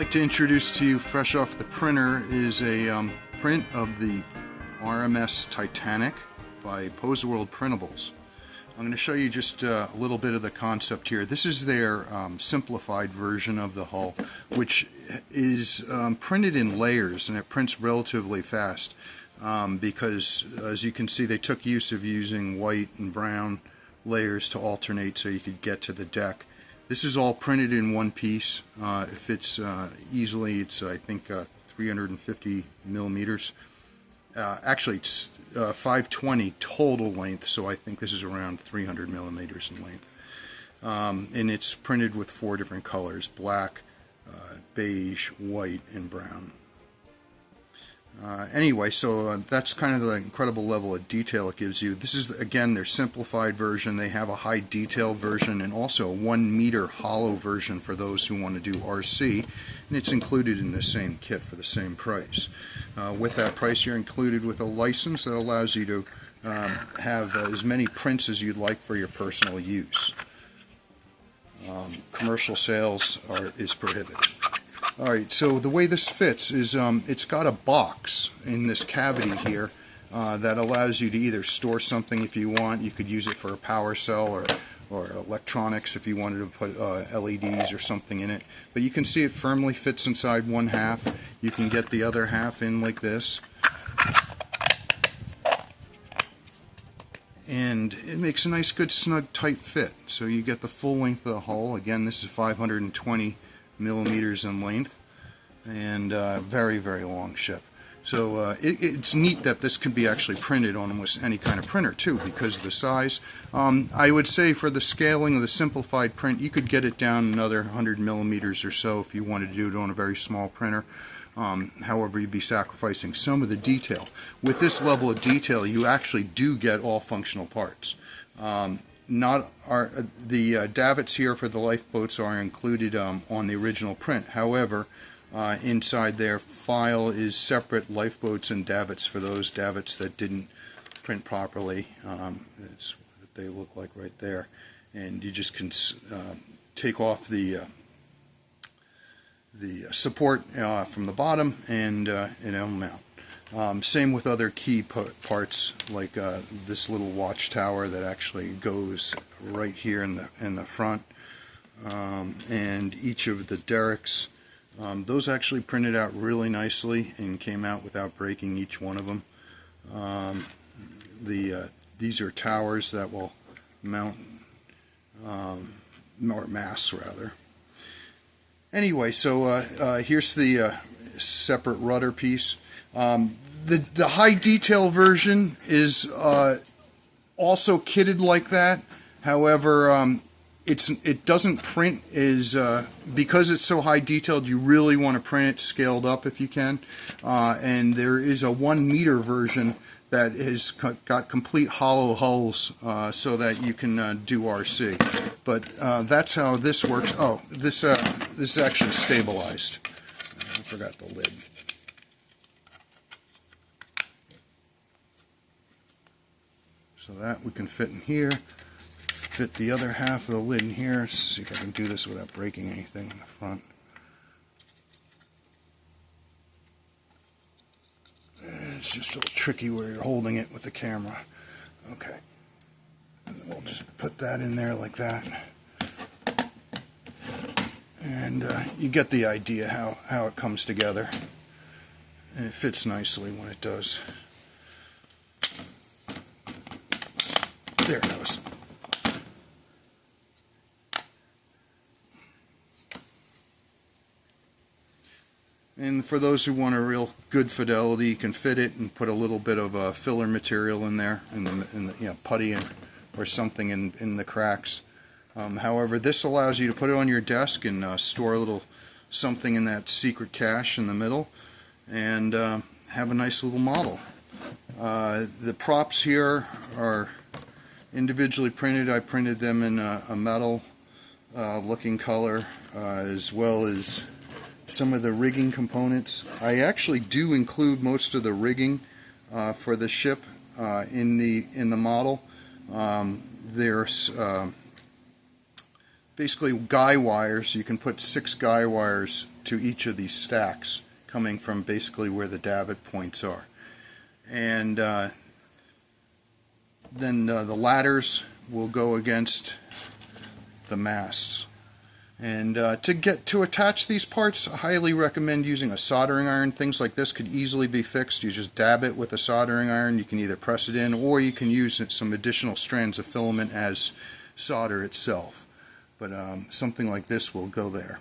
like to introduce to you, fresh off the printer, is a print of the RMS Titanic by PoserWorld Printables. I'm going to show you just a little bit of the concept here. This is their simplified version of the hull, which is printed in layers, and it prints relatively fast because, as you can see, they took use of using white and brown layers to alternate so you could get to the deck. This is all printed in one piece. It fits easily. It's, I think, 350 millimeters. Actually, it's 520 total length, so I think this is around 300 millimeters in length. And it's printed with 4 different colors: black, beige, white, and brown. Anyway, so that's kind of the incredible level of detail it gives you. This is, again, their simplified version. They have a high detail version and also a 1 meter hollow version for those who want to do RC, and it's included in the same kit for the same price. With that price, you're included with a license that allows you to have as many prints as you'd like for your personal use. Commercial sales is prohibited. Alright, so the way this fits is it's got a box in this cavity here that allows you to either store something if you want. You could use it for a power cell or electronics if you wanted to put LEDs or something in it. But you can see it firmly fits inside one half. You can get the other half in like this. And it makes a nice, good, snug, tight fit. So you get the full length of the hull. Again, this is 520 millimeters in length, and very, very long ship. So it's neat that this can be actually printed on almost any kind of printer too, because of the size. I would say for the scaling of the simplified print, you could get it down another 100 millimeters or so if you wanted to do it on a very small printer. However, you'd be sacrificing some of the detail. With this level of detail, you actually do get all functional parts. The davits here for the lifeboats are included on the original print. However, inside their file is separate lifeboats and davits for those davits that didn't print properly. It's what they look like right there. And you just can take off the support from the bottom, and it'll mount. Same with other key parts, like this little watchtower that actually goes right here in the front, and each of the derricks. Those actually printed out really nicely and came out without breaking each one of them. These are towers that will mount, or masts rather. Anyway, so here's the separate rudder piece. The high detail version is also kitted like that. However, it doesn't print because it's so high detailed. You really want to print it scaled up if you can. And there is a 1 meter version that has got complete hollow hulls so that you can do RC. But that's how this works. Oh, this is actually stabilized. I forgot the lid. So that we can fit in here. Fit the other half of the lid in here. Let's see if I can do this without breaking anything in the front. It's just a little tricky where you're holding it with the camera. Okay. And we'll just put that in there like that. And you get the idea how it comes together. And it fits nicely when it does. There it goes. And for those who want a real good fidelity, you can fit it and put a little bit of filler material in there, putty or something in the cracks. However, this allows you to put it on your desk and store a little something in that secret cache in the middle, and have a nice little model. The props here are individually printed. I printed them in a metal looking color, as well as some of the rigging components. I actually do include most of the rigging for the ship in the model. There's basically guy wires. You can put 6 guy wires to each of these stacks, coming from basically where the davit points are. And then the ladders will go against the masts. And to attach these parts, I highly recommend using a soldering iron. Things like this could easily be fixed. You just dab it with a soldering iron. You can either press it in, or you can use some additional strands of filament as solder itself. But something like this will go there.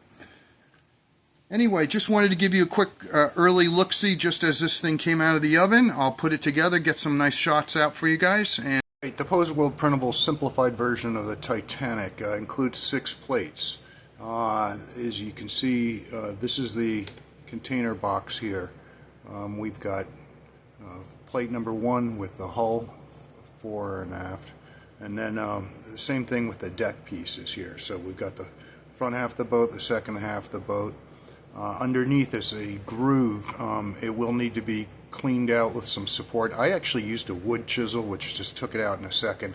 Anyway, just wanted to give you a quick early look-see just as this thing came out of the oven. I'll put it together, get some nice shots out for you guys. And the PoserWorld Printable simplified version of the Titanic includes 6 plates. As you can see, this is the container box here. We've got plate number 1 with the hull, fore and aft, and then the same thing with the deck pieces here. So we've got the front half of the boat, the second half of the boat. Underneath is a groove. It will need to be cleaned out with some support. I actually used a wood chisel, which just took it out in a second.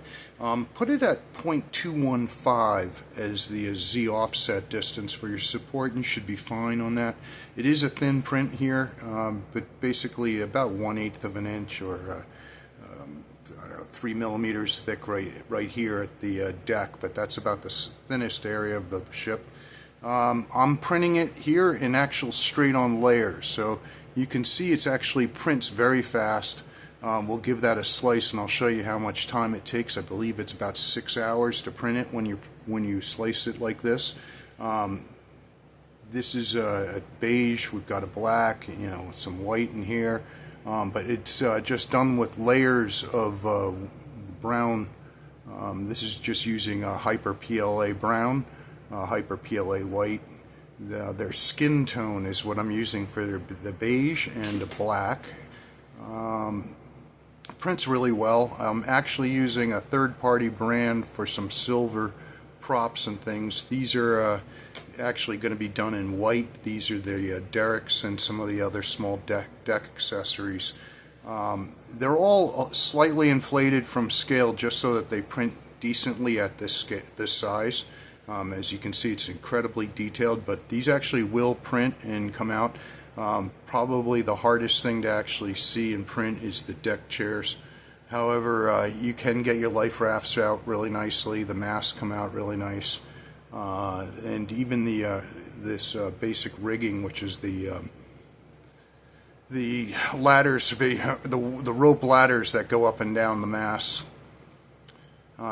Put it at 0.215 as the Z offset distance for your support, and you should be fine on that. It is a thin print here, but basically about 1/8 of an inch, or I don't know, 3 millimeters thick right here at the deck, but that's about the thinnest area of the ship. I'm printing it here in actual straight-on layers, so you can see it's actually prints very fast. We'll give that a slice, and I'll show you how much time it takes. I believe it's about 6 hours to print it when you slice it like this. This is a beige. We've got a black, some white in here, but it's just done with layers of brown. This is just using a Hyper PLA brown. Hyper PLA white. Their skin tone is what I'm using for the beige and the black. Prints really well. I'm actually using a third-party brand for some silver props and things. These are actually going to be done in white. These are the derricks and some of the other small deck accessories. They're all slightly inflated from scale just so that they print decently at this size. As you can see, it's incredibly detailed, but these actually will print and come out. Probably the hardest thing to actually see and print is the deck chairs. However, you can get your life rafts out really nicely. The masts come out really nice, and even this basic rigging, which is the ladders, the rope ladders that go up and down the masts.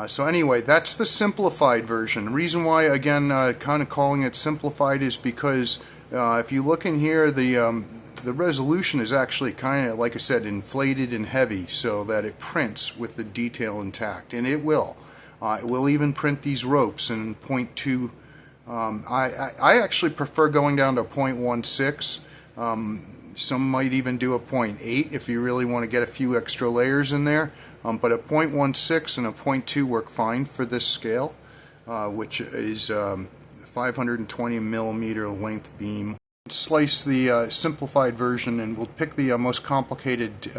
So anyway, that's the simplified version. The reason why, again, kind of calling it simplified is because if you look in here, the resolution is actually kind of, like I said, inflated and heavy so that it prints with the detail intact, and it will. It will even print these ropes in 0.2. I actually prefer going down to 0.16. Some might even do a 0.8 if you really want to get a few extra layers in there. But a 0.16 and a 0.2 work fine for this scale, which is 520 millimeter length beam. Slice the simplified version, and we'll pick the most complicated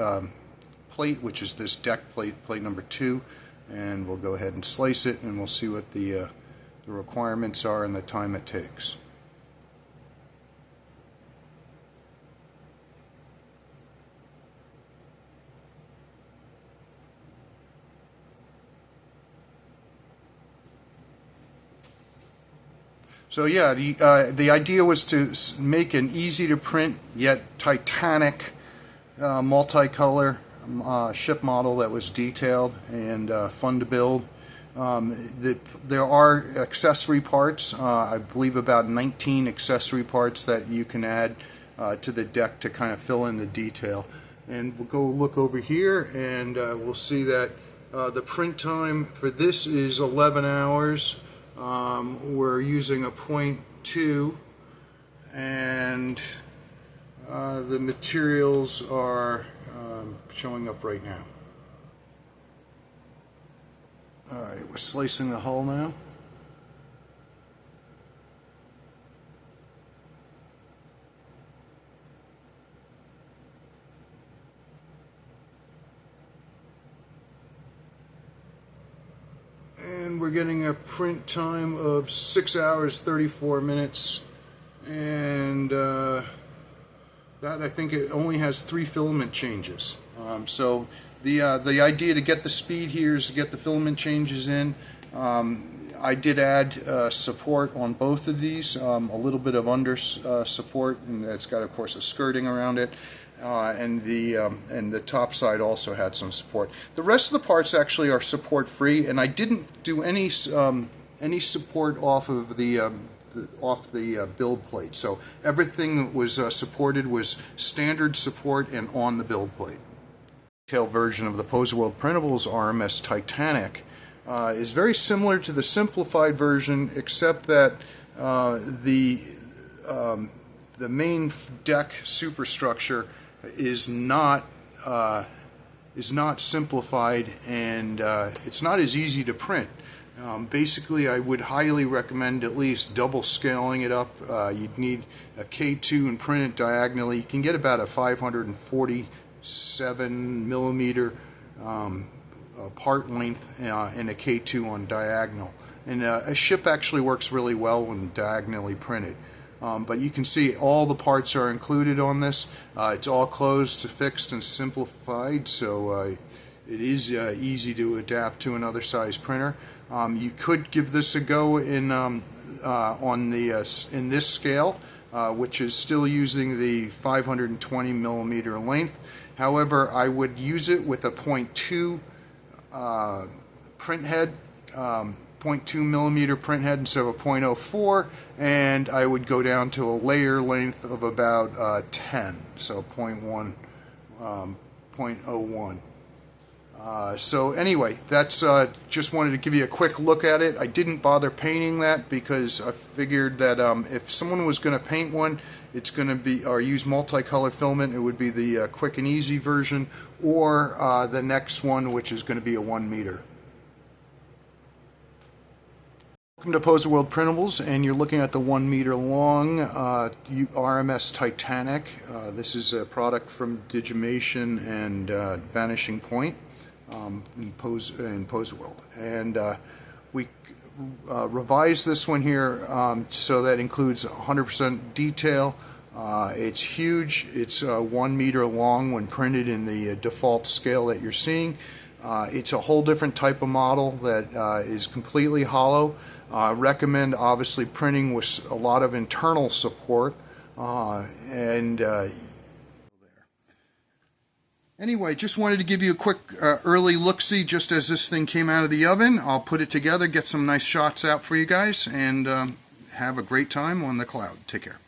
plate, which is this deck plate, plate number 2, and we'll go ahead and slice it, and we'll see what the requirements are and the time it takes. So yeah, the idea was to make an easy to print yet Titanic multicolor ship model that was detailed and fun to build. There are accessory parts, I believe about 19 accessory parts that you can add to the deck to kind of fill in the detail. And we'll go look over here, and we'll see that the print time for this is 11 hours. We're using a 0.2, and the materials are showing up right now. Alright, we're slicing the hull now. And we're getting a print time of 6 hours 34 minutes. and that I think it only has 3 filament changes. So the idea to get the speed here is to get the filament changes in. I did add support on both of these, a little bit of under support, and it's got, of course, a skirting around it, and the top side also had some support. The rest of the parts actually are support free, and I didn't do any support off of the build plate. So everything that was supported was standard support and on the build plate. Detailed version of the PoserWorld Printable's RMS Titanic is very similar to the simplified version, except that the main deck superstructure is not simplified, and it's not as easy to print. Basically, I would highly recommend at least double scaling it up. You'd need a K2 and print it diagonally. You can get about a 547 millimeter part length and a K2 on diagonal. And a ship actually works really well when diagonally printed. But you can see all the parts are included on this. It's all closed, fixed, and simplified, so it is easy to adapt to another size printer. You could give this a go in this scale, which is still using the 520 millimeter length. However, I would use it with a 0.2 print head, 0.2 millimeter print head instead of a 0.04, and I would go down to a layer length of about 10, so 0.01. So anyway, that's just wanted to give you a quick look at it. I didn't bother painting that because I figured that if someone was going to paint one, it's going to be, or use multicolor filament, it would be the quick and easy version, or the next one, which is going to be a 1 meter. Welcome to PoserWorld Printables, and you're looking at the 1 meter long RMS Titanic. This is a product from Digimation and VanishingPoint in PoserWorld, and we revised this one here so that includes 100% detail. It's huge. It's 1 meter long when printed in the default scale that you're seeing. It's a whole different type of model that is completely hollow. Recommend obviously printing with a lot of internal support, Anyway, just wanted to give you a quick early look-see just as this thing came out of the oven. I'll put it together, get some nice shots out for you guys, and have a great time on the cloud. Take care.